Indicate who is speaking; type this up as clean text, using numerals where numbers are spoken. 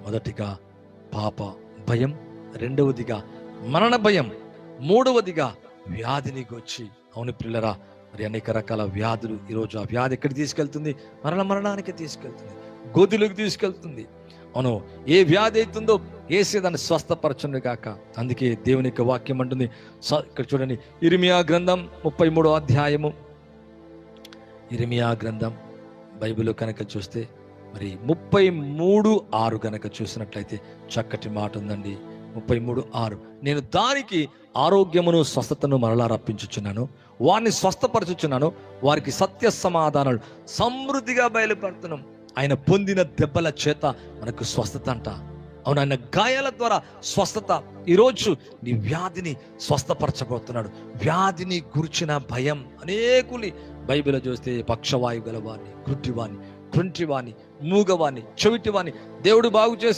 Speaker 1: మొదటిగా పాప భయం, రెండవదిగా మరణ భయం, మూడవదిగా వ్యాధిని గూర్చి. అవును ప్రియులరా, మరి అనేక రకాల వ్యాధులు ఈరోజు, ఆ వ్యాధి ఎక్కడికి తీసుకెళ్తుంది? మరణానికి తీసుకెళ్తుంది, గోతులకు తీసుకెళ్తుంది. అవును, ఏ వ్యాధి అవుతుందో ఏసే దాన్ని స్వస్థపరచును గాక. అందుకే దేవుని యొక్క వాక్యం అంటుంది, ఇక్కడ చూడండి, ఇర్మియా గ్రంథం 33వ అధ్యాయము. ఇర్మియా గ్రంథం బైబిల్లో కనుక చూస్తే మరి 33:6 కనుక చూసినట్లయితే చక్కటి మాట ఉందండి. 33:6, నేను దానికి ఆరోగ్యమును స్వస్థతను మరలా రప్పించుచున్నాను, వారిని స్వస్థపరచుచున్నాను, వారికి సత్య సమాధానాలు సమృద్ధిగా బయలుపడుతున్నాం. ఆయన పొందిన దెబ్బల చేత మనకు స్వస్థత అంట. అవును, ఆయన గాయాల ద్వారా స్వస్థత. ఈరోజు నీ వ్యాధిని స్వస్థపరచబోతున్నాడు. వ్యాధిని గురించిన భయం అనేకులు బైబిల్లో చూస్తే పక్షవాయు గలవాన్ని, గుడ్డివాణ్ణి, కుంటివాణ్ణి, మూగవాణ్ణి, చెవిటివాణ్ణి దేవుడు బాగు చేసి